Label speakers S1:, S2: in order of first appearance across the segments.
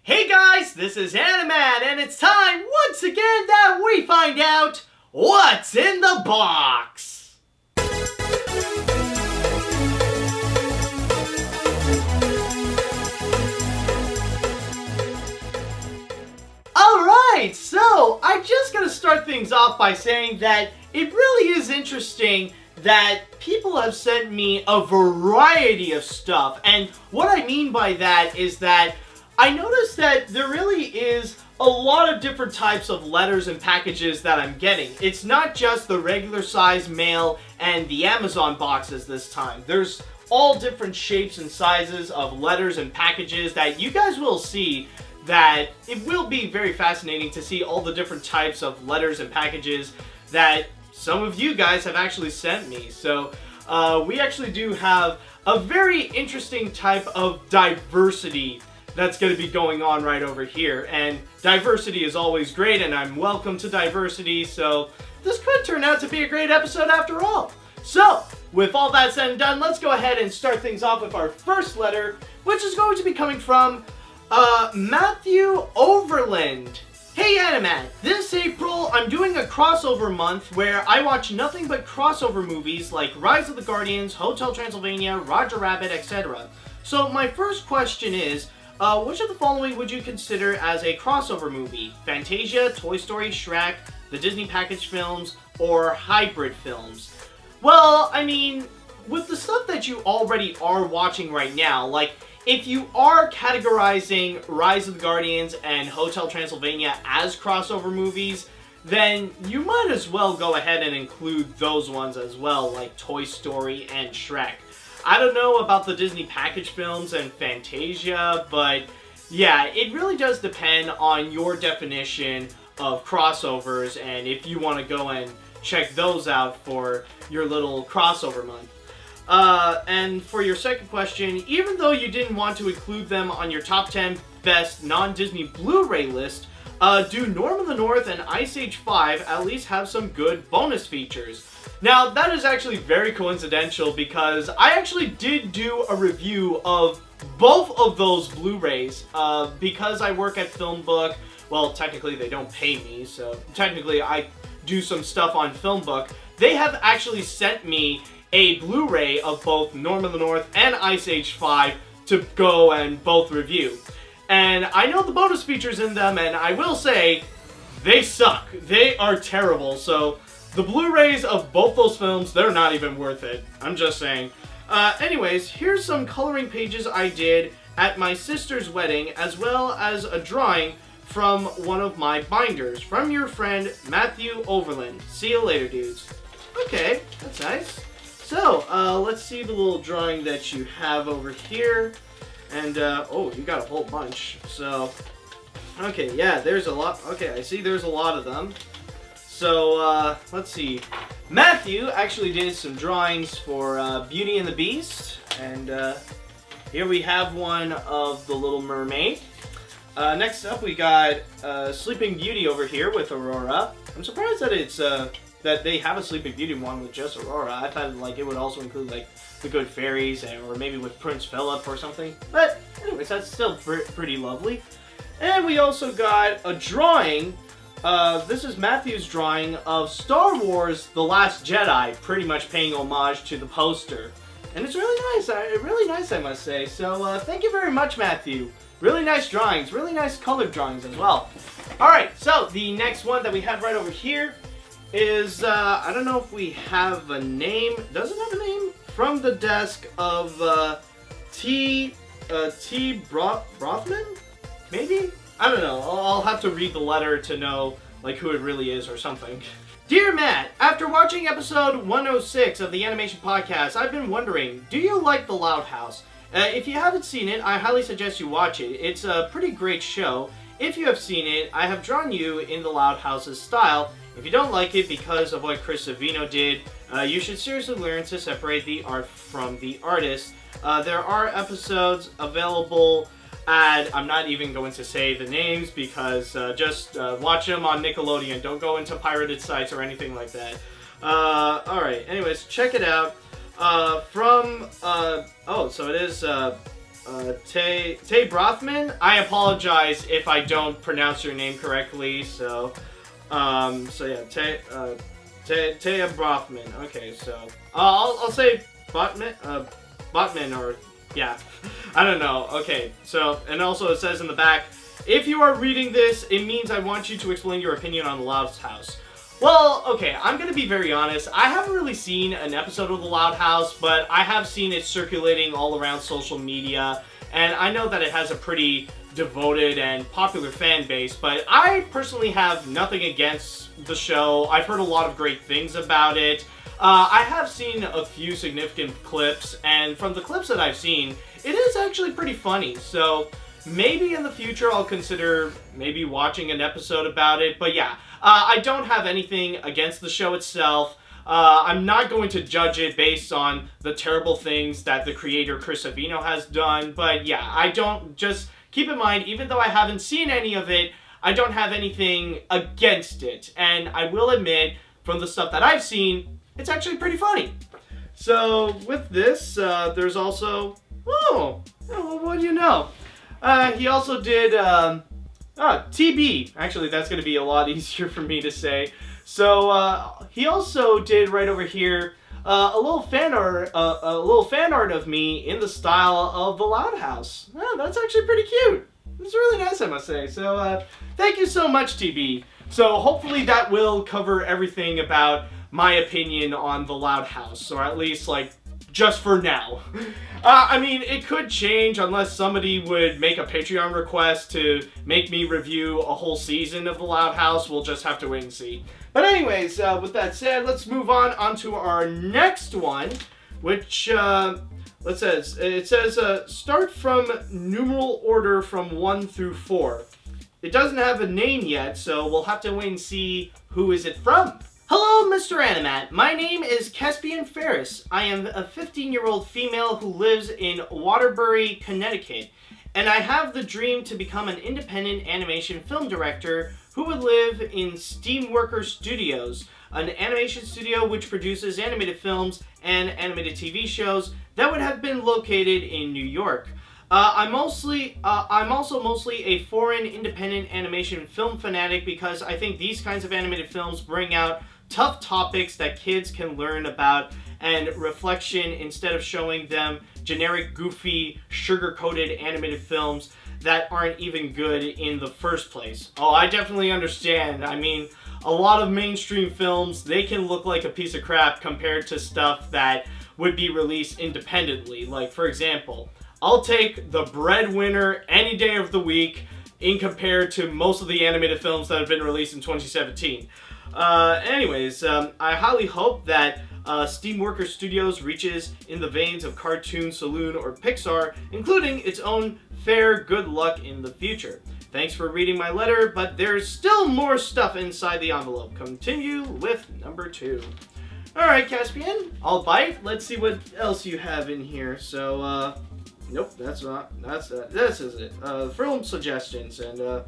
S1: Hey guys, this is Animat, and it's time once again that we find out what's in the box! Alright, so I'm just gonna start things off by saying that it really is interesting that people have sent me a variety of stuff, and what I mean by that is that I noticed that there really is a lot of different types of letters and packages that I'm getting. It's not just the regular size mail and the Amazon boxes this time. There's all different shapes and sizes of letters and packages that you guys will see. That it will be very fascinating to see all the different types of letters and packages that some of you guys have actually sent me. So we actually do have a very interesting type of diversity that's going to be going on right over here. And diversity is always great, and I'm welcome to diversity, so this could turn out to be a great episode after all. So, with all that said and done, let's go ahead and start things off with our first letter, which is going to be coming from Matthew Overland. Hey Animat, this April I'm doing a crossover month where I watch nothing but crossover movies like Rise of the Guardians, Hotel Transylvania, Roger Rabbit, etc. So my first question is, which of the following would you consider as a crossover movie? Fantasia, Toy Story, Shrek, the Disney package films, or hybrid films? Well, I mean, with the stuff that you already are watching right now, like, if you are categorizing Rise of the Guardians and Hotel Transylvania as crossover movies, then you might as well go ahead and include those ones as well, like Toy Story and Shrek. I don't know about the Disney package films and Fantasia, but yeah, it really does depend on your definition of crossovers and if you want to go and check those out for your little crossover month. And for your second question, even though you didn't want to include them on your top 10 best non-Disney Blu-ray list, do Norm of the North and Ice Age 5 at least have some good bonus features? Now, that is actually very coincidental because I actually did do a review of both of those Blu-rays because I work at Filmbook. Well, technically they don't pay me, so technically I do some stuff on Filmbook. They have actually sent me a Blu-ray of both Norm of the North and Ice Age 5 to go and both review. And I know the bonus features in them, and I will say, they suck. They are terrible, so the Blu-rays of both those films, they're not even worth it. I'm just saying. Anyways, here's some coloring pages I did at my sister's wedding, as well as a drawing from one of my binders, from your friend Matthew Overland. See you later, dudes. Okay, that's nice. So, let's see the little drawing that you have over here. And, oh, you got a whole bunch. So, okay, yeah, there's a lot. Okay, I see there's a lot of them. So, let's see. Matthew actually did some drawings for Beauty and the Beast. And, here we have one of the Little Mermaid. Next up, we got Sleeping Beauty over here with Aurora. I'm surprised that it's, that they have a Sleeping Beauty one with just Aurora. I thought like it would also include like the Good Fairies or maybe with Prince Philip or something. But anyways, that's still pretty lovely. And we also got a drawing. This is Matthew's drawing of Star Wars: The Last Jedi, pretty much paying homage to the poster. And it's really nice. Really nice, I must say. So thank you very much, Matthew. Really nice drawings. Really nice colored drawings as well. All right. So the next one that we have right over here is, I don't know if we have a name. Does it have a name? From the desk of, T. Brothman? Maybe? I don't know. I'll have to read the letter to know, like, who it really is or something. Dear Matt, after watching episode 106 of the Animation Podcast, I've been wondering, do you like The Loud House? If you haven't seen it, I highly suggest you watch it. It's a pretty great show. If you have seen it, I have drawn you in The Loud House's style. If you don't like it because of what Chris Savino did, you should seriously learn to separate the art from the artist. There are episodes available at, I'm not even going to say the names because just watch them on Nickelodeon. Don't go into pirated sites or anything like that. Alright, anyways, check it out. Oh, so it is Brothman. I apologize if I don't pronounce your name correctly. So, so yeah, Taya Brothman. Okay, so I'll say Botman or yeah, I don't know. Okay, so and also it says in the back, if you are reading this, it means I want you to explain your opinion on the Loud House. Well, okay, I'm going to be very honest. I haven't really seen an episode of The Loud House, but I have seen it circulating all around social media, and I know that it has a pretty devoted and popular fan base, but I personally have nothing against the show. I've heard a lot of great things about it. I have seen a few significant clips, and from the clips that I've seen, it is actually pretty funny, so maybe in the future I'll consider maybe watching an episode about it, but yeah. I don't have anything against the show itself. I'm not going to judge it based on the terrible things that the creator Chris Savino has done, but yeah, I don't, just keep in mind, even though I haven't seen any of it, I don't have anything against it, and I will admit, from the stuff that I've seen, it's actually pretty funny. So, with this, there's also, oh, well, what do you know? He also did, TB. Actually, that's going to be a lot easier for me to say. So, he also did right over here a little fan art of me in the style of the Loud House. Oh, that's actually pretty cute. It's really nice, I must say. So, thank you so much, TB. So, hopefully that will cover everything about my opinion on the Loud House, or at least, like, just for now. I mean, it could change unless somebody would make a Patreon request to make me review a whole season of The Loud House. We'll just have to wait and see. But anyways, with that said, let's move on to our next one, which, it says, start from numeral order from 1 through 4. It doesn't have a name yet, so we'll have to wait and see who is it from. Hello, Mr. Animat. My name is Caspian Ferris. I am a 15-year-old female who lives in Waterbury, Connecticut, and I have the dream to become an independent animation film director who would live in Steamworker Studios, an animation studio which produces animated films and animated TV shows that would have been located in New York. I'm also mostly a foreign independent animation film fanatic because I think these kinds of animated films bring out tough topics that kids can learn about and reflection instead of showing them generic, goofy, sugar-coated animated films that aren't even good in the first place. Oh, I definitely understand. I mean, a lot of mainstream films, they can look like a piece of crap compared to stuff that would be released independently. Like, for example, I'll take The Breadwinner any day of the week in compared to most of the animated films that have been released in 2017. Anyways, I highly hope that Steamworker Studios reaches in the veins of Cartoon Saloon or Pixar, including its own fair good luck in the future. Thanks for reading my letter, but there's still more stuff inside the envelope. Continue with number 2. Alright, Caspian, I'll bite. Let's see what else you have in here. So, nope, that's not, this is it. Film suggestions, and, oh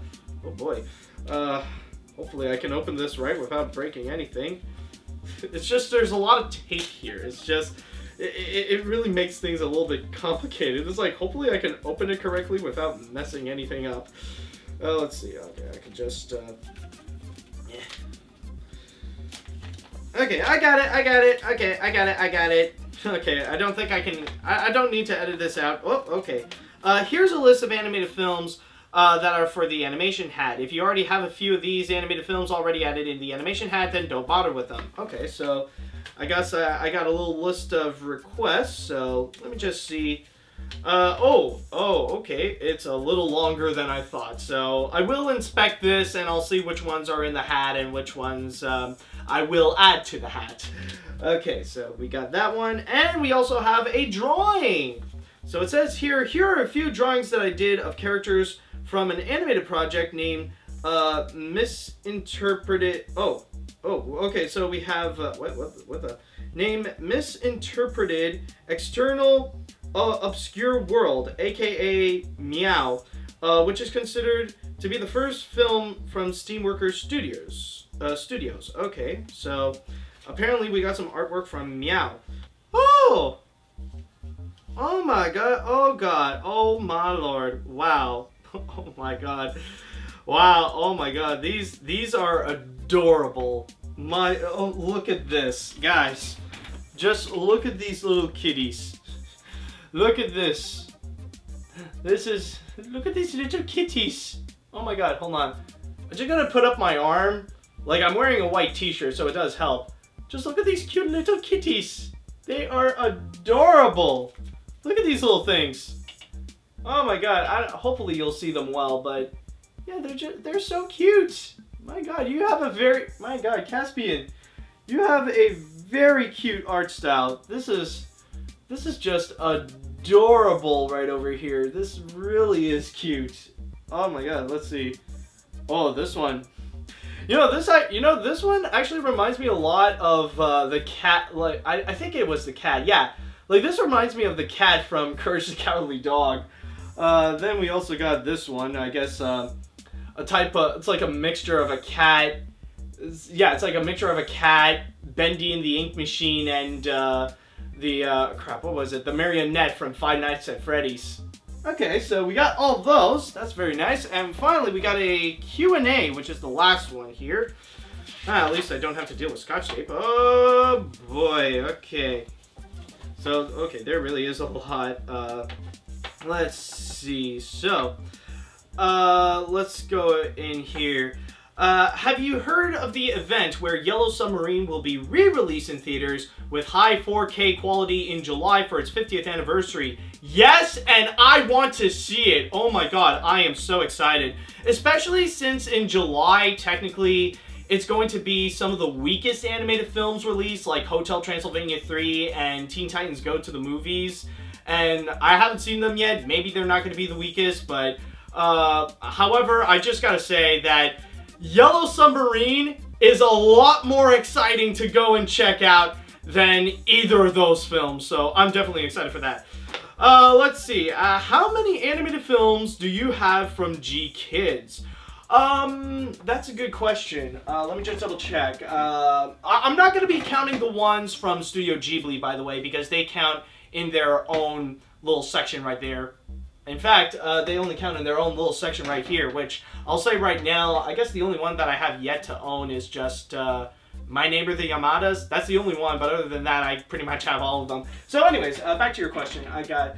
S1: boy. Hopefully I can open this right without breaking anything. It's just, there's a lot of tape here. It's just, it really makes things a little bit complicated. It's like, hopefully I can open it correctly without messing anything up. Let's see, okay, I can just, yeah. Okay, I got it. Okay, I got it. Okay, I don't think I can, I don't need to edit this out. Oh, okay. Here's a list of animated films that are for the animation hat. If you already have a few of these animated films already added in the animation hat, then don't bother with them. Okay, so I guess I got a little list of requests, so let me just see. Okay, it's a little longer than I thought, so I will inspect this and I'll see which ones are in the hat and which ones I will add to the hat. Okay, so we got that one, and we also have a drawing. So it says here are a few drawings that I did of characters from an animated project named Misinterpreted. Okay. So we have what the name Misinterpreted External Obscure World, aka Meow, which is considered to be the first film from Steamworker Studios. Okay, so apparently we got some artwork from Meow. Oh. Oh my god. Oh god. Oh my lord. Wow. Oh my god. Wow. Oh my god. These are adorable. Oh, look at this, guys. Just look at these little kitties. Look at this. Look at these little kitties. Oh my god, hold on. I'm just gonna put up my arm. Like, I'm wearing a white t-shirt, so it does help. Just look at these cute little kitties. They are adorable. Look at these little things. Oh my god, hopefully you'll see them well, but yeah, they're so cute. My god, you have my god, Caspian, you have a very cute art style. This is just adorable right over here. This really is cute. Oh my god, let's see. Oh, this one. This one actually reminds me a lot of the cat. Like, I think it was the cat. Yeah, like this reminds me of the cat from Courage the Cowardly Dog. Then we also got this one. I guess a type of. It's like a mixture of a cat. Yeah, it's like a mixture of a cat, Bendy and the Ink Machine, and crap. What was it? The marionette from Five Nights at Freddy's. Okay, so we got all those. That's very nice. And finally, we got a Q&A, which is the last one here. At least I don't have to deal with Scotch tape. Oh, boy. Okay. So, okay, there really is a lot. Let's see. So, let's go in here. Have you heard of the event where Yellow Submarine will be re-released in theaters with high 4K quality in July for its 50th anniversary? Yes, and I want to see it. Oh my god, I am so excited. Especially since in July, technically, it's going to be some of the weakest animated films released, like Hotel Transylvania 3 and Teen Titans Go to the Movies. And I haven't seen them yet. Maybe they're not going to be the weakest, but however, I just gotta say that Yellow Submarine is a lot more exciting to go and check out than either of those films, so I'm definitely excited for that. Let's see, how many animated films do you have from G-Kids? That's a good question. Let me just double check. I'm not going to be counting the ones from Studio Ghibli, by the way, because they count in their own little section right there. In fact, they only count in their own little section right here, which I'll say right now, I guess the only one that I have yet to own is just My Neighbor the Yamadas. That's the only one, but other than that, I pretty much have all of them. So anyways, back to your question. I got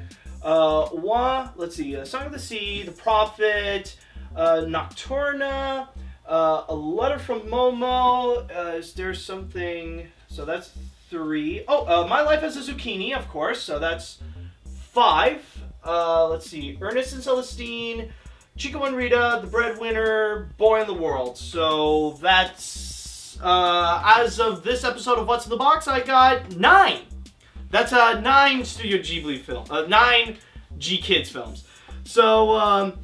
S1: let's see, Song of the Sea, The Prophet, Nocturna, A Letter from Momo. Is there something? So that's 3. Oh, My Life as a Zucchini, of course. So that's 5. Let's see, Ernest and Celestine, Chico and Rita, The Breadwinner, Boy in the World. So that's, as of this episode of What's in the Box, I got 9. That's 9 Studio Ghibli films, 9 G-Kids films. So,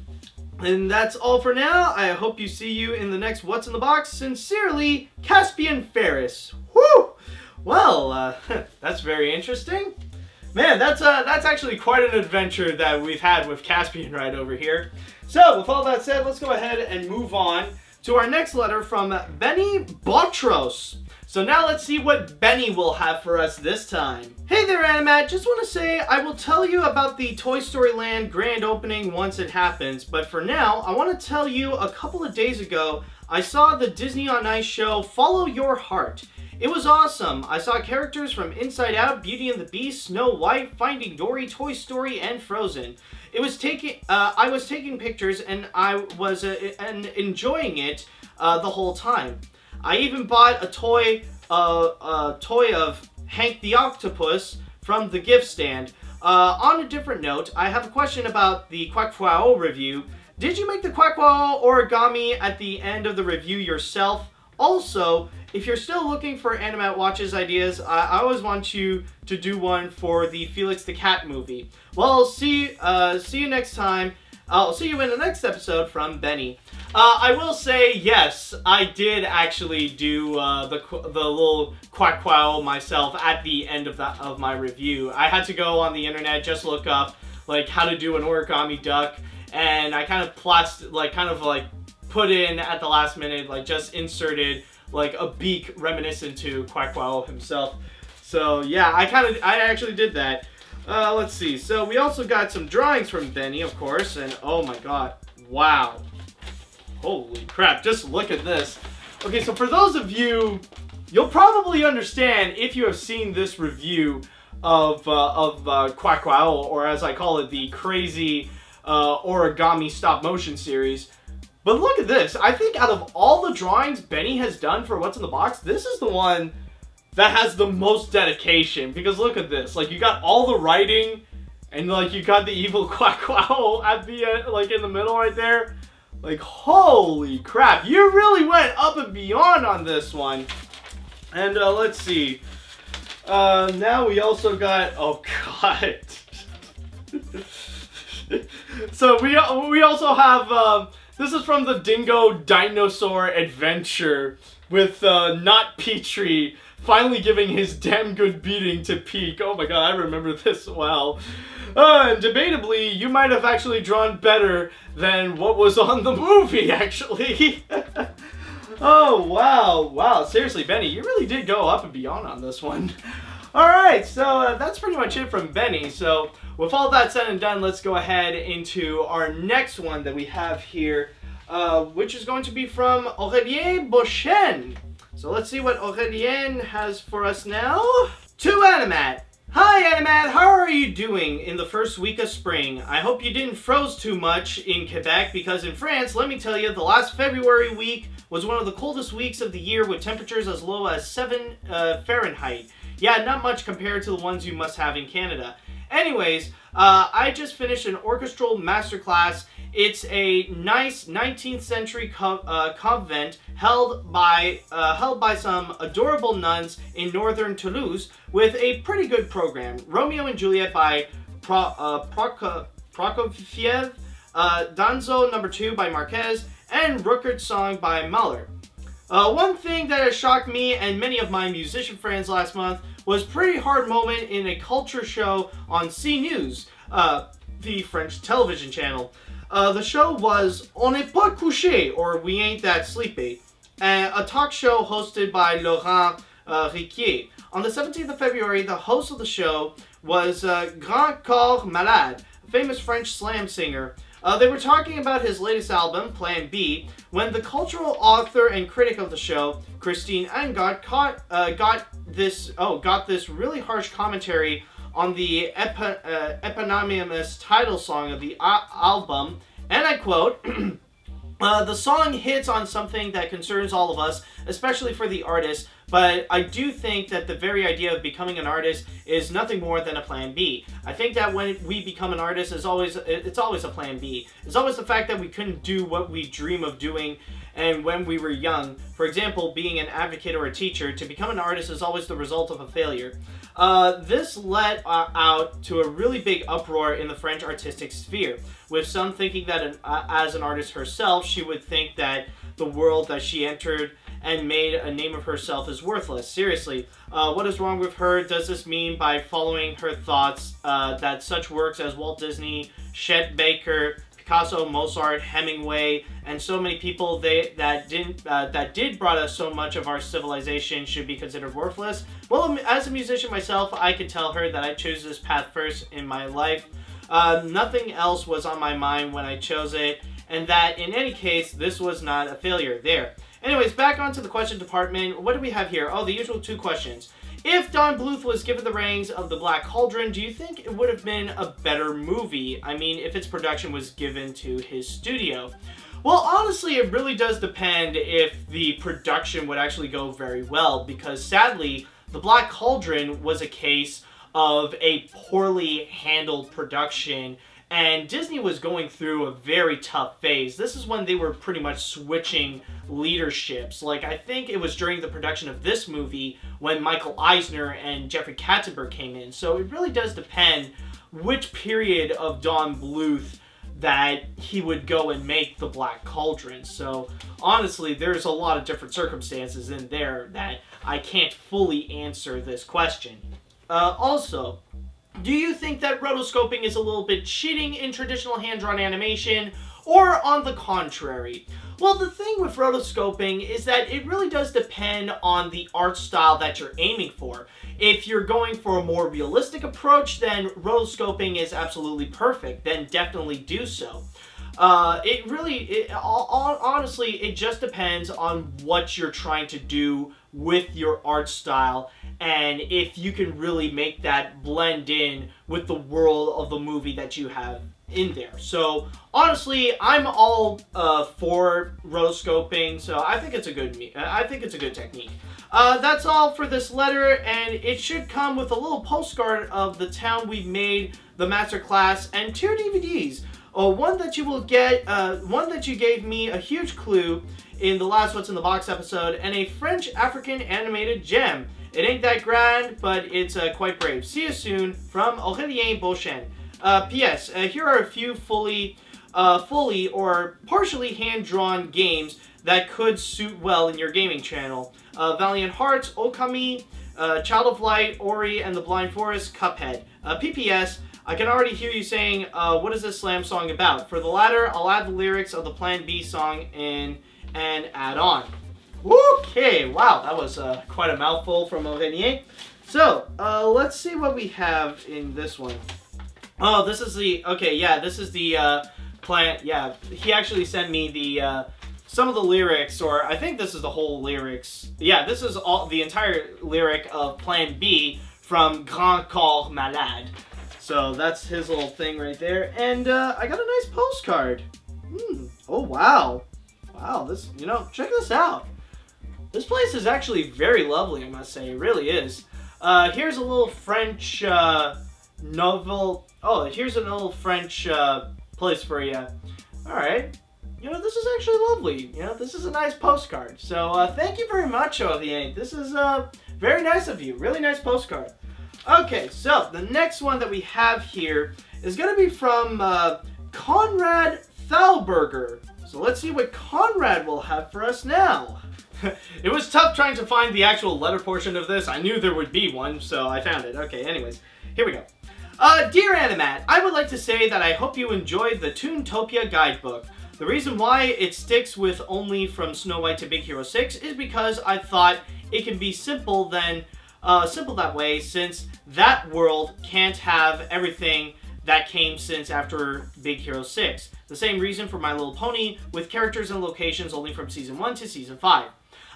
S1: and that's all for now. I hope you see you in the next What's in the Box. Sincerely, Caspian Ferris. Whew! Well, that's very interesting. Man, that's actually quite an adventure that we've had with Caspian right over here. So, with all that said, let's go ahead and move on to our next letter from Benny Botros. So now let's see what Benny will have for us this time. Hey there, Animat. Just want to say I will tell you about the Toy Story Land grand opening once it happens, but for now, I want to tell you a couple of days ago, I saw the Disney on Ice show Follow Your Heart. It was awesome. I saw characters from Inside Out, Beauty and the Beast, Snow White, Finding Dory, Toy Story, and Frozen. I was taking pictures and I was enjoying it the whole time. I even bought a toy of Hank the Octopus from the gift stand. On a different note, I have a question about the Quack Quao review. Did you make the Quack Quao origami at the end of the review yourself? Also, if you're still looking for Animat Watches ideas, I always want you to do one for the Felix the Cat movie. Well, see you next time. I'll see you in the next episode from Benny. I will say, yes, I did actually do the little Quack Quao myself at the end of my review. I had to go on the internet, just look up like how to do an origami duck, and I kind of put in at the last minute, like just inserted like a beak reminiscent to Quack Quao himself. So yeah, I actually did that. Let's see. So we also got some drawings from Benny, of course, and oh my god, wow. Holy crap, just look at this. Okay, so for those of you, you'll probably understand if you have seen this review of Quack Wow, or as I call it, the crazy origami stop motion series. But look at this. I think out of all the drawings Benny has done for What's in the Box, this is the one that has the most dedication. Because look at this. Like, you got all the writing, and like you got the evil Quack Wow at the like in the middle right there. Like, holy crap. You really went up and beyond on this one. And let's see. Now we also got, oh god. So we also have, this is from the Dingo Dinosaur Adventure with Not Petrie finally giving his damn good beating to Peak. Oh my god, I remember this well. And debatably, you might have actually drawn better than what was on the movie, actually. Oh, wow. Wow, seriously, Benny, you really did go up and beyond on this one. Alright, so that's pretty much it from Benny. So, with all that said and done, let's go ahead into our next one that we have here, which is going to be from Aurélien Beauchesne. So let's see what Aurélien has for us now. To Animat. Hi Animat, how are you doing in the first week of spring? I hope you didn't froze too much in Quebec, because in France, let me tell you, the last February week was one of the coldest weeks of the year with temperatures as low as 7 Fahrenheit. Yeah, not much compared to the ones you must have in Canada. Anyways, I just finished an orchestral masterclass. It's a nice 19th century convent held by some adorable nuns in northern Toulouse with a pretty good program. Romeo and Juliet by Prokofiev, Danzo No. 2 by Marquez, and Ruckert's Song by Mahler. One thing that has shocked me and many of my musician friends last month was a pretty hard moment in a culture show on CNews, the French television channel. The show was On n'est pas couché, or We Ain't That Sleepy, a talk show hosted by Laurent Riquier. On the 17th of February, the host of the show was Grand Corps Malade, a famous French slam singer. They were talking about his latest album, Plan B, when the cultural author and critic of the show, Christine Angot, got this really harsh commentary on the eponymous title song of the album, and I quote, the song hits on something that concerns all of us, especially for the artist, but I do think that the very idea of becoming an artist is nothing more than a plan B. I think that when we become an artist, it's always a plan B. It's always the fact that we couldn't do what we dream of doing and when we were young. For example, being an advocate or a teacher, to become an artist is always the result of a failure. This led out to a really big uproar in the French artistic sphere, with some thinking that as an artist herself, she would think that the world that she entered and made a name of herself is worthless. Seriously, what is wrong with her? Does this mean by following her thoughts that such works as Walt Disney, Chet Baker, Picasso, Mozart, Hemingway, and so many people that did brought us so much of our civilization should be considered worthless? Well, as a musician myself, I could tell her that I chose this path first in my life. Nothing else was on my mind when I chose it, and that in any case, this was not a failure. There. Anyways, back onto the question department. What do we have here? Oh, the usual two questions. If Don Bluth was given the reins of The Black Cauldron, do you think it would have been a better movie? I mean, if its production was given to his studio. Well, honestly, it really does depend if the production would actually go very well, because sadly, The Black Cauldron was a case of a poorly handled production, and Disney was going through a very tough phase. This is when they were pretty much switching leaderships. Like, I think it was during the production of this movie when Michael Eisner and Jeffrey Katzenberg came in. So it really does depend which period of Don Bluth that he would go and make The Black Cauldron. So honestly, there's a lot of different circumstances in there that I can't fully answer this question. Also, do you think that rotoscoping is a little bit cheating in traditional hand-drawn animation, Or on the contrary? Well, the thing with rotoscoping is that it really does depend on the art style that you're aiming for. If you're going for a more realistic approach, then rotoscoping is absolutely perfect. Then definitely do so. Honestly, it just depends on what you're trying to do with your art style and if you can really make that blend in with the world of the movie that you have in there. So honestly, I'm all for rotoscoping, so I think it's a good technique. That's all for this letter, and it should come with a little postcard of the town we made, the masterclass, and 2 DVDs. One that you will get, one that you gave me a huge clue in the last What's in the Box episode, and a French-African animated gem. It ain't that grand, but it's quite brave. See you soon, from Aurélien Beauchesne. P.S. Here are a few fully or partially hand-drawn games that could suit well in your gaming channel. Valiant Hearts, Okami, Child of Light, Ori and the Blind Forest, Cuphead. P.P.S. I can already hear you saying, what is this slam song about? For the latter, I'll add the lyrics of the Plan B song in and add on. Okay, wow, that was quite a mouthful from Aurélien. So, let's see what we have in this one. Oh, this is the, okay, yeah, this is the plan, yeah, he actually sent me the, some of the lyrics, or I think this is the whole lyrics. Yeah, this is all the entire lyric of Plan B from Grand Corps Malade. So that's his little thing right there. And I got a nice postcard. Oh, wow. Wow, this, you know, check this out. This place is actually very lovely, I must say. It really is. Here's a little French novel. Oh, here's a little French place for you. Alright. You know, this is actually lovely. You know, this is a nice postcard. So, thank you very much, Aurélien. This is very nice of you. Really nice postcard. Okay, so the next one that we have here is going to be from Conrad Thalberger. So let's see what Conrad will have for us now. It was tough trying to find the actual letter portion of this. I knew there would be one, so I found it. Okay, anyways, here we go. Dear Animat, I would like to say that I hope you enjoyed the Toontopia guidebook. The reason why it sticks with only from Snow White to Big Hero 6 is because I thought it can be simple that way, since that world can't have everything that came since after Big Hero 6. The same reason for My Little Pony, with characters and locations only from Season 1 to Season 5.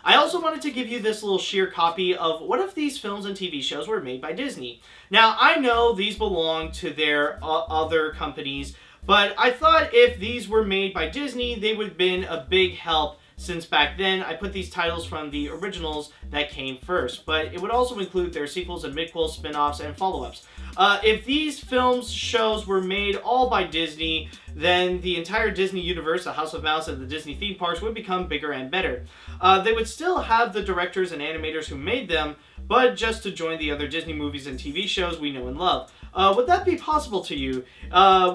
S1: I also wanted to give you this little sheer copy of what if these films and TV shows were made by Disney. Now, I know these belong to their other companies, but I thought if these were made by Disney, they would have been a big help, since back then I put these titles from the originals that came first, but it would also include their sequels and midquels, spin-offs, and follow-ups. If these films, shows were made all by Disney, then the entire Disney universe, the House of Mouse, and the Disney theme parks would become bigger and better. They would still have the directors and animators who made them, but just to join the other Disney movies and TV shows we know and love. Would that be possible to you?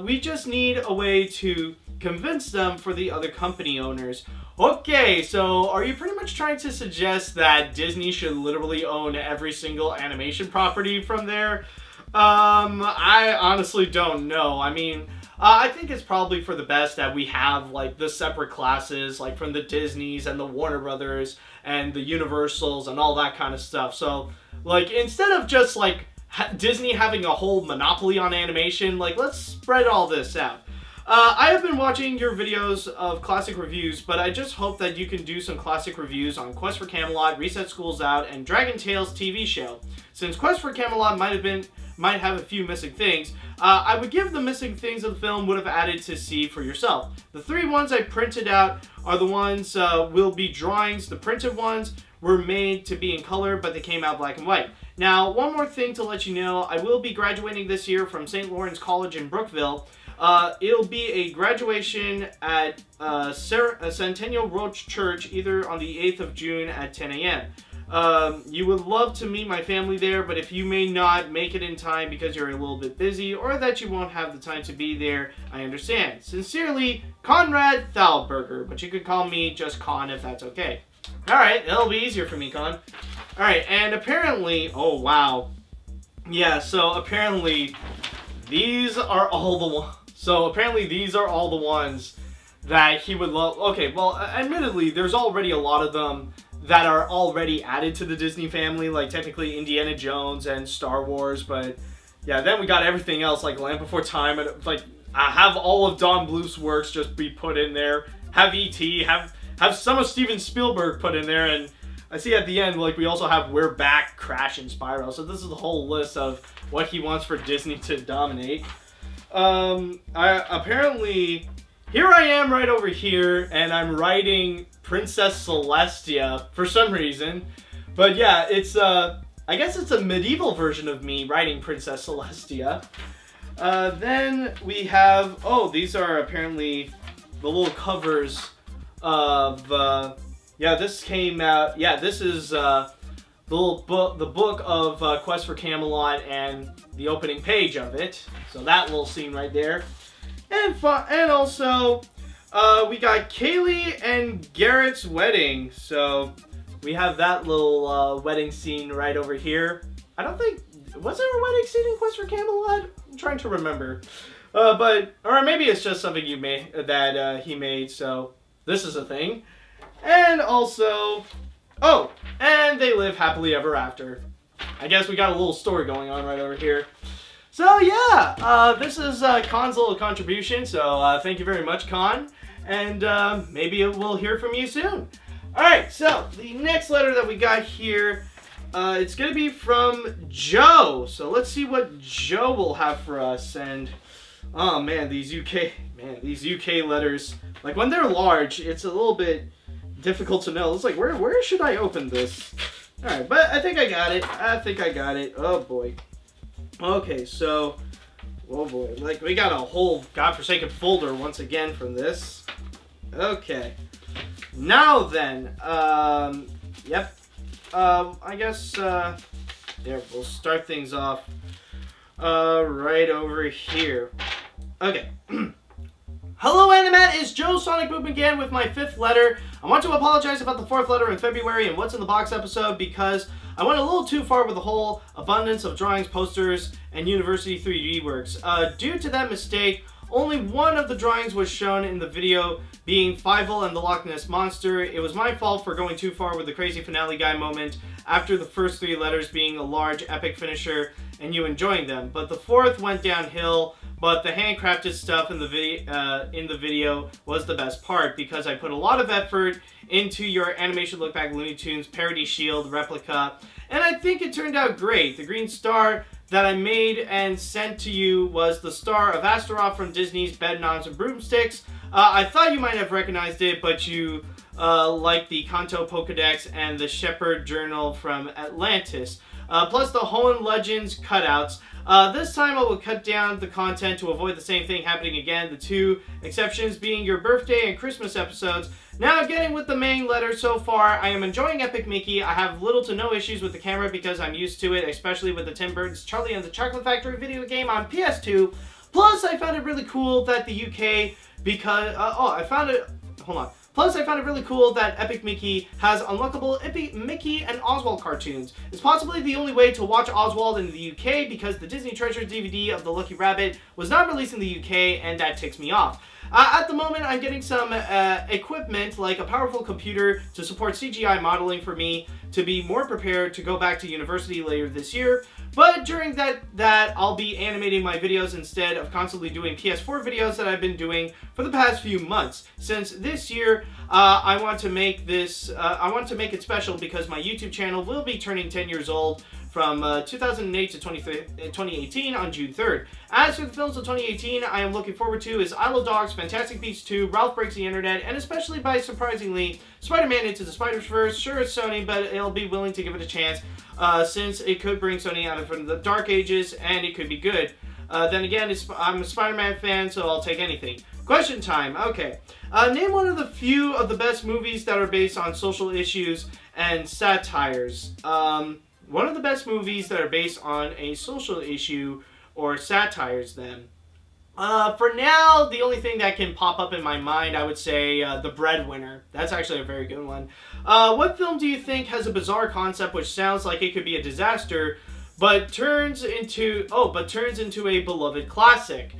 S1: We just need a way to convince them for the other company owners. Okay, so are you pretty much trying to suggest that Disney should literally own every single animation property from there? I honestly don't know. I mean, I think it's probably for the best that we have, like, the separate classes, like, from the Disneys and the Warner Brothers and the Universals and all that kind of stuff. So, like, instead of just, like, Disney having a whole monopoly on animation, like, let's spread all this out. I have been watching your videos of classic reviews, but I just hope that you can do some classic reviews on Quest for Camelot, Reset School's Out, and Dragon Tales TV show. Since Quest for Camelot might have a few missing things, I would give the missing things of the film would have added to see for yourself. The 3 ones I printed out are the ones will be drawings. The printed ones were made to be in color, but they came out black and white. Now, one more thing to let you know, I will be graduating this year from St. Lawrence College in Brookville. It'll be a graduation at Centennial Roach Church, either on the 8th of June at 10 a.m. You would love to meet my family there, but if you may not make it in time because you're a little bit busy, or that you won't have the time to be there, I understand. Sincerely, Conrad Thalberger, but you could call me just Con if that's okay. Alright, it'll be easier for me, Con. Alright, and apparently, oh wow. Yeah, so apparently these are all the ones. So apparently these are all the ones that he would love. Okay, well, admittedly, there's already a lot of them that are already added to the Disney family, like technically Indiana Jones and Star Wars, but yeah, then we got everything else, like Land Before Time, and like have all of Don Bluth's works just be put in there, have E.T., have some of Steven Spielberg put in there, and I see at the end, like, we also have We're Back, Crash, and Spyro, so this is the whole list of what he wants for Disney to dominate. Apparently, here I am right over here, and I'm writing Princess Celestia for some reason. But yeah, it's, I guess it's a medieval version of me writing Princess Celestia. Then we have, oh, these are apparently the little covers of, yeah, this came out, yeah, this is, the little book, the book of Quest for Camelot and the opening page of it. So that little scene right there. And also, we got Kaylee and Garrett's wedding. So we have that little wedding scene right over here. I don't think, was there a wedding scene in Quest for Camelot? I'm trying to remember. But, or maybe it's just something you made, that he made, so this is a thing. And also, oh, and they live happily ever after. I guess we got a little story going on right over here. So yeah, this is Con's little contribution, so thank you very much, Con. And maybe we'll hear from you soon. Alright, so the next letter that we got here, it's going to be from Joe. So let's see what Joe will have for us. And oh man, these UK letters, like when they're large, it's a little bit difficult to know. It's like, where should I open this? Alright, but I think I got it. I think I got it. Oh boy. Okay, so, oh boy, like we got a whole godforsaken folder once again from this. Okay. Now then, yep. I guess, there, we'll start things off, right over here. Okay. Hello, Animat, it's Joe Sonic Boom again with my 5th letter. I want to apologize about the 4th letter in February and What's in the Box episode because I went a little too far with the whole abundance of drawings, posters, and University 3D works. Due to that mistake, only one of the drawings was shown in the video, being Fievel and the Loch Ness Monster. It was my fault for going too far with the crazy finale guy moment after the first 3 letters being a large epic finisher and you enjoying them. But the 4th went downhill, but the handcrafted stuff in the video was the best part because I put a lot of effort into your animation look back Looney Tunes parody shield replica, and I think it turned out great. The green star that I made and sent to you was the star of Astaroth from Disney's Bed Knobs and Broomsticks. I thought you might have recognized it, but you like the Kanto Pokedex and the Shepherd Journal from Atlantis. Plus the Hoenn Legends cutouts. This time I will cut down the content to avoid the same thing happening again, the 2 exceptions being your birthday and Christmas episodes. Now getting with the main letter so far, I am enjoying Epic Mickey. I have little to no issues with the camera because I'm used to it, especially with the Tim Burton's Charlie and the Chocolate Factory video game on PS2. Plus I found it really cool that the UK, because, Plus, I found it really cool that Epic Mickey has unlockable Epic Mickey and Oswald cartoons. It's possibly the only way to watch Oswald in the UK because the Disney Treasures DVD of the Lucky Rabbit was not released in the UK, and that ticks me off. At the moment, I'm getting some equipment like a powerful computer to support CGI modeling for me to be more prepared to go back to university later this year. But during that I'll be animating my videos instead of constantly doing PS4 videos that I've been doing for the past few months. Since this year, I want to make it special because my YouTube channel will be turning 10 years old from 2008 to 2018 on June 3rd. As for the films of 2018, I am looking forward to is Isle of Dogs, Fantastic Beasts 2, Ralph Breaks the Internet, and especially by, surprisingly, Spider-Man Into the Spider-Verse. Sure, it's Sony, but I'll be willing to give it a chance since it could bring Sony out of the dark ages and it could be good. Then again, I'm a Spider-Man fan, so I'll take anything. Question time. Okay. Name one of the few of the best movies that are based on social issues and satires. One of the best movies that are based on a social issue or satires then. For now, the only thing that can pop up in my mind, I would say The Breadwinner. That's actually a very good one. What film do you think has a bizarre concept which sounds like it could be a disaster, but turns into a beloved classic?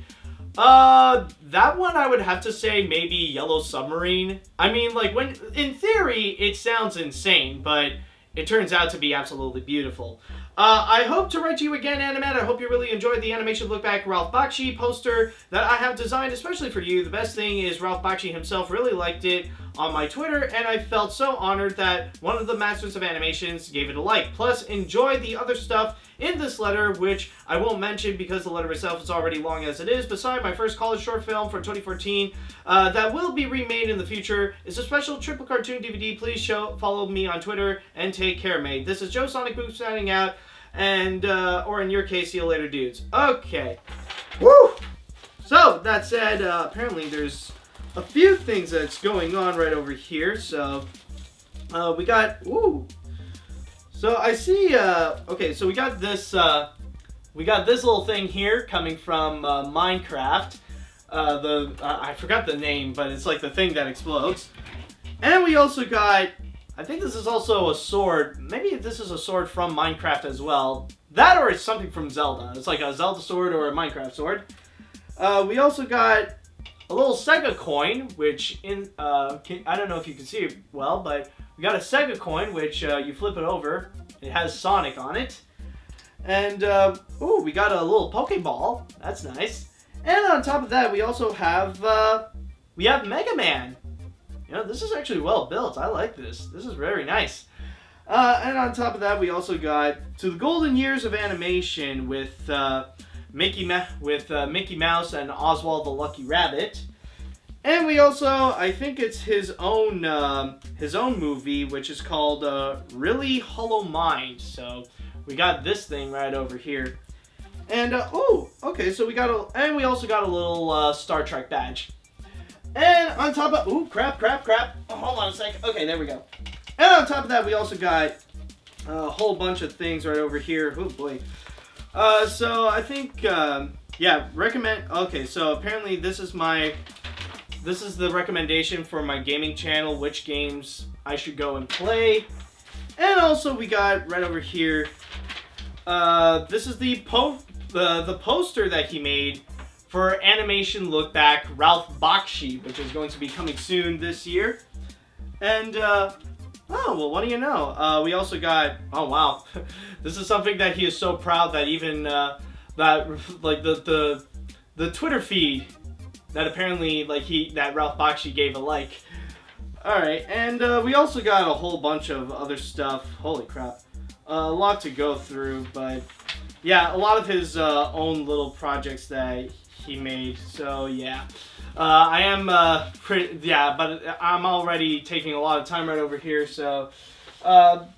S1: That one I would have to say maybe Yellow Submarine. I mean, like, when, in theory, it sounds insane, but it turns out to be absolutely beautiful. I hope to write to you again, Animat. I hope you really enjoyed the animation look back Ralph Bakshi poster that I have designed especially for you. The best thing is Ralph Bakshi himself really liked it on my Twitter, and I felt so honored that one of the masters of animations gave it a like. Plus, enjoy the other stuff in this letter, which I won't mention because the letter itself is already long as it is. Beside my first college short film for 2014 that will be remade in the future is a special triple cartoon DVD. Please follow me on Twitter and take care, mate. This is Joe Sonic Boom signing out, and or in your case, see you later, dudes. Okay. Woo! So, that said, apparently there's a few things that's going on right over here. So, we got, ooh. So I see, okay, so we got this little thing here coming from Minecraft. I forgot the name, but it's like the thing that explodes. And we also got, I think this is also a sword. Maybe this is a sword from Minecraft as well. That or it's something from Zelda. It's like a Zelda sword or a Minecraft sword. We also got a little Sega coin, which I don't know if you can see it well, but we got a Sega coin, which you flip it over. It has Sonic on it. And, ooh, we got a little Pokeball. That's nice. And on top of that, we also have, Mega Man. You know, this is actually well built. I like this. This is very nice. And on top of that, we also got To the Golden Years of Animation with, Mickey Mouse and Oswald the Lucky Rabbit. And we also, I think it's his own movie, which is called Really Hollow Mind. So we got this thing right over here. And oh, okay, so we also got a little Star Trek badge. And on top of, ooh, crap. Oh, hold on a sec. Okay, there we go. And on top of that, we also got a whole bunch of things right over here. Oh boy. So I think, yeah, okay, so apparently this is the recommendation for my gaming channel, which games I should go and play. And also we got right over here, this is the poster that he made for Animation Look Back Ralph Bakshi, which is going to be coming soon this year. And, oh, well, what do you know? We also got, oh wow, this is something that he is so proud that even, like the Twitter feed, that apparently, like, that Ralph Bakshi gave a like. Alright, and we also got a whole bunch of other stuff. Holy crap. A lot to go through, but yeah, a lot of his own little projects that he made, so yeah. I am, but I'm already taking a lot of time right over here, so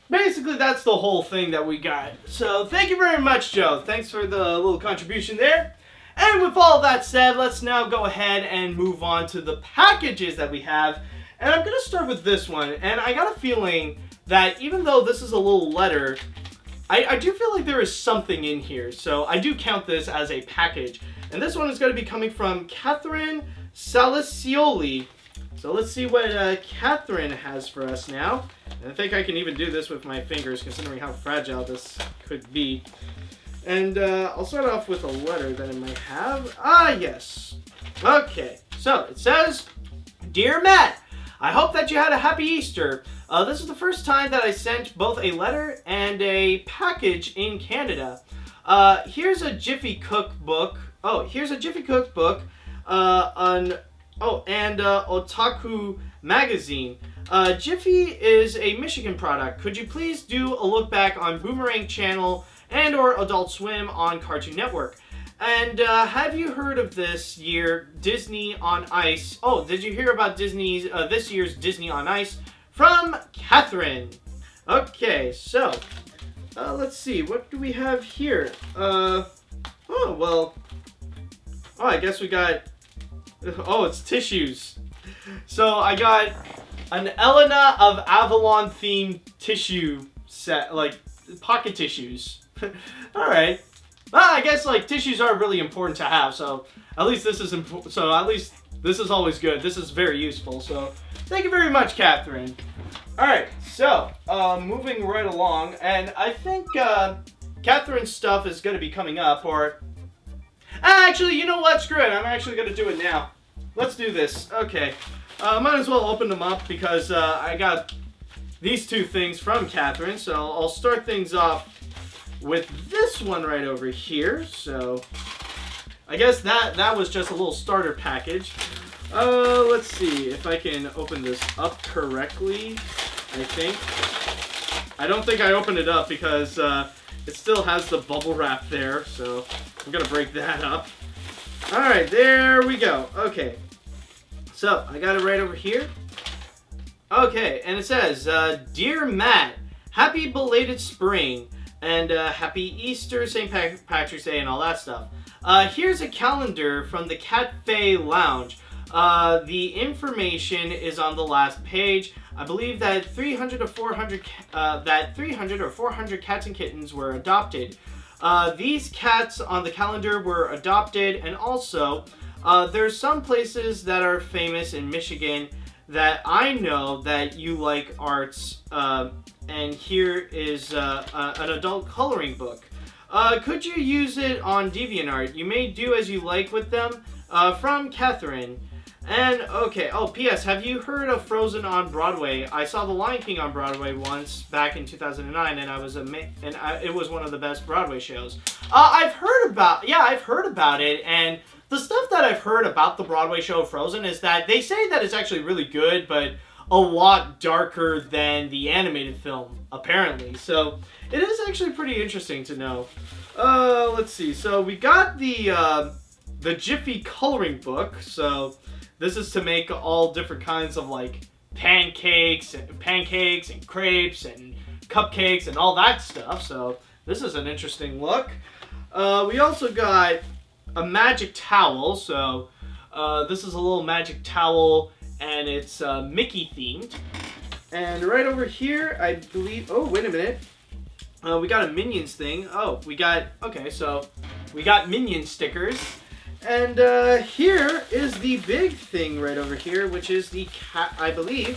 S1: basically that's the whole thing that we got. So thank you very much, Joe. Thanks for the little contribution there. And with all that said, let's now go ahead and move on to the packages that we have. And I'm going to start with this one. And I got a feeling that even though this is a little letter, I do feel like there is something in here. So I do count this as a package. And this one is going to be coming from Catherine Salicioli. So let's see what Catherine has for us now. And I think I can even do this with my fingers, considering how fragile this could be. And I'll start off with a letter that I might have. Ah, yes. Okay, so it says, Dear Matt, I hope that you had a happy Easter. This is the first time that I sent both a letter and a package in Canada. Here's a Jiffy cookbook. Oh, here's a Jiffy cookbook and Otaku magazine. Jiffy is a Michigan product. Could you please do a look back on Boomerang Channel and or Adult Swim on Cartoon Network? And have you heard of this year Disney on Ice? Oh, did you hear about Disney's this year's Disney on Ice? From Catherine. Okay, so let's see, what do we have here? Oh, well, oh, I guess we got, oh, it's tissues. So I got an Elena of Avalon themed tissue set, like pocket tissues. Alright. Well, I guess, like, tissues are really important to have, so at least this is always good. This is very useful, so thank you very much, Catherine. Alright, so, moving right along, and I think, Catherine's stuff is going to be coming up, or Actually, you know what? Screw it. I'm actually going to do it now. Let's do this. Okay. Might as well open them up because I got these two things from Catherine. So I'll start things off with this one right over here. So I guess that was just a little starter package. Let's see if I can open this up correctly. I don't think I opened it up because it still has the bubble wrap there, so I'm gonna break that up. Alright, there we go. Okay, so I got it right over here. Okay, and it says, Dear Matt, happy belated spring, and happy Easter, St. Patrick's Day, and all that stuff. Here's a calendar from the Cafe Lounge. The information is on the last page. I believe that 300 or 400 cats and kittens were adopted. These cats on the calendar were adopted, and also there's some places that are famous in Michigan that I know that you like arts, and here is an adult coloring book. Could you use it on DeviantArt? You may do as you like with them. From Catherine. And, okay, oh, P.S. Have you heard of Frozen on Broadway? I saw The Lion King on Broadway once back in 2009, and it was one of the best Broadway shows. I've heard about it, and the stuff that I've heard about the Broadway show Frozen is that they say that it's actually really good, but a lot darker than the animated film, apparently. So, it is actually pretty interesting to know. Let's see, so we got the Jiffy coloring book, so this is to make all different kinds of like pancakes and crepes and cupcakes and all that stuff. So this is an interesting look. We also got a magic towel. So this is a little magic towel, and it's Mickey themed. And right over here, I believe. Oh, wait a minute. We got a Minions thing. Oh, okay, so we got Minion stickers. And here is the big thing right over here, which is the cat, I believe.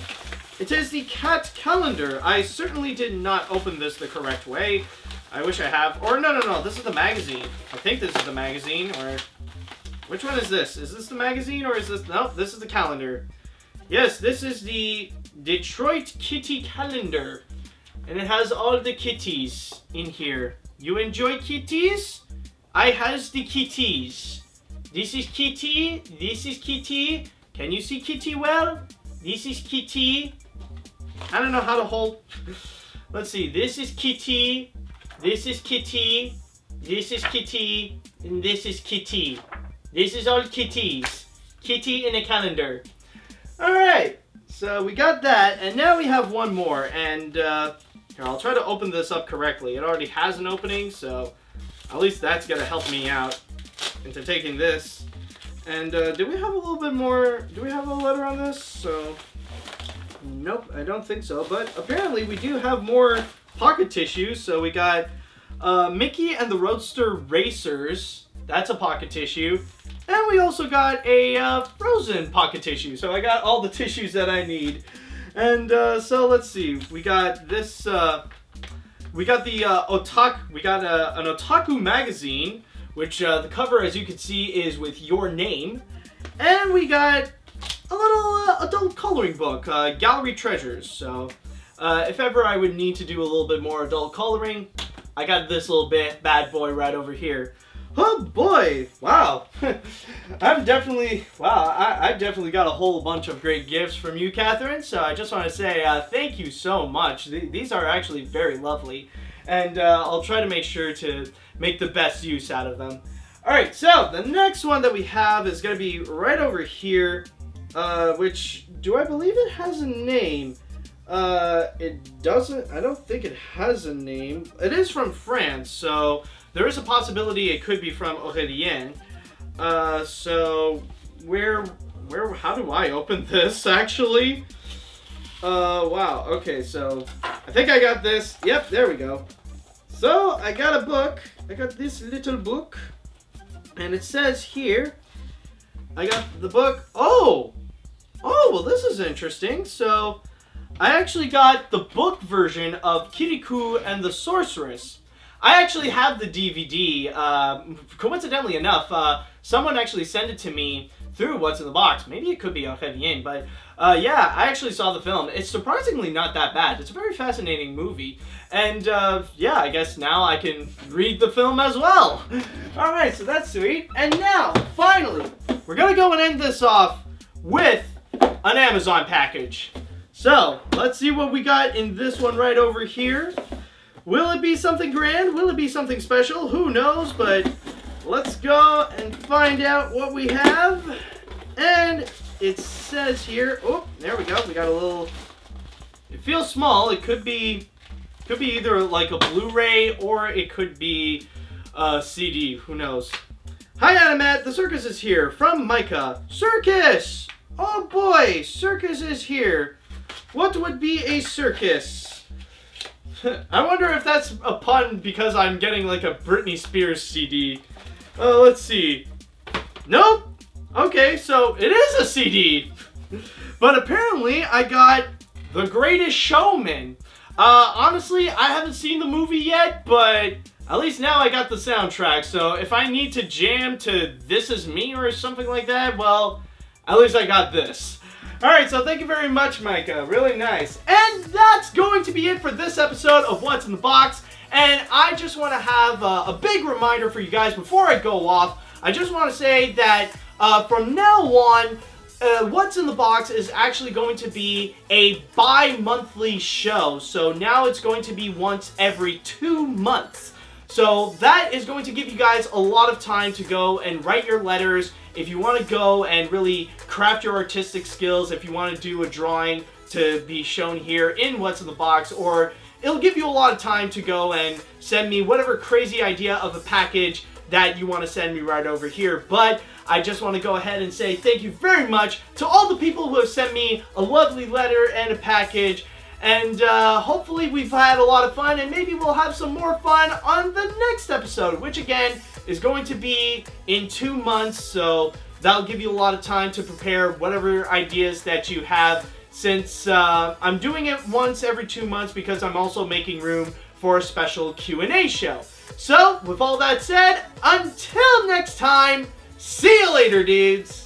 S1: It is the cat calendar. I certainly did not open this the correct way. I wish I have. Or no, this is the magazine. I think this is the magazine, or which one is this? Is this the magazine, or is this, no, this is the calendar. Yes, this is the Detroit Kitty calendar. And it has all the kitties in here. You enjoy kitties? I has the kitties. This is Kitty, this is Kitty. Can you see Kitty well? This is Kitty. I don't know how to hold. Let's see, this is Kitty, this is Kitty, this is Kitty, and this is Kitty. This is all kitties. Kitty in a calendar. Alright, so we got that, and now we have one more, and here, I'll try to open this up correctly. It already has an opening, so at least that's gonna help me out into taking this. And do we have a little bit more? Do we have a letter on this? So nope, I don't think so, but apparently we do have more pocket tissues. So we got Mickey and the Roadster Racers, that's a pocket tissue, and we also got a Frozen pocket tissue. So I got all the tissues that I need. And so let's see, we got this we got the an otaku magazine, which the cover, as you can see, is with your name. And we got a little adult coloring book, Gallery Treasures. So if ever I would need to do a little bit more adult coloring, I got this little bad boy right over here. Oh boy, wow. I've definitely got a whole bunch of great gifts from you, Catherine. So I just want to say thank you so much. These are actually very lovely. And I'll try to make sure to make the best use out of them. Alright, so the next one that we have is going to be right over here, which, do I believe it has a name? It doesn't, I don't think it has a name. It is from France, so there is a possibility it could be from Aurélien. So, how do I open this, actually? Wow, okay, so I think I got this. Yep, there we go. So, I got a book. I got this little book. And it says here, I got the book. Oh, well, this is interesting. So, I actually got the book version of Kirikou and the Sorceress. I actually have the DVD. Coincidentally enough, someone actually sent it to me through What's in the Box. Maybe it could be Bien, but yeah, I actually saw the film. It's surprisingly not that bad. It's a very fascinating movie. And yeah, I guess now I can read the film as well. Alright, so that's sweet. And now, finally, we're gonna go and end this off with an Amazon package. So, let's see what we got in this one right over here. Will it be something grand? Will it be something special? Who knows, but let's go and find out what we have. And it says here, oh, there we go. We got a little, it feels small. It could be either like a Blu-ray or it could be a CD. Who knows? Hi, Animat. The circus is here from Micah. Circus! Oh boy, circus is here. What would be a circus? I wonder if that's a pun because I'm getting like a Britney Spears CD. Let's see. Nope. Okay, so it is a CD. But apparently I got The Greatest Showman. Honestly, I haven't seen the movie yet, but at least now I got the soundtrack. So if I need to jam to This Is Me or something like that, well, at least I got this. Alright, so thank you very much, Micah. Really nice. And that's going to be it for this episode of What's in the Box. And I just want to have a big reminder for you guys before I go off. I just want to say that from now on, What's in the Box is actually going to be a bi-monthly show. So now it's going to be once every 2 months. So that is going to give you guys a lot of time to go and write your letters. If you want to go and really craft your artistic skills, if you want to do a drawing to be shown here in What's in the Box, or it'll give you a lot of time to go and send me whatever crazy idea of a package that you want to send me right over here. But I just want to go ahead and say thank you very much to all the people who have sent me a lovely letter and a package. And hopefully we've had a lot of fun, and maybe we'll have some more fun on the next episode, which again is going to be in 2 months. So that'll give you a lot of time to prepare whatever ideas that you have, since I'm doing it once every 2 months because I'm also making room for a special Q&A show. So with all that said, until next time, see you later, dudes!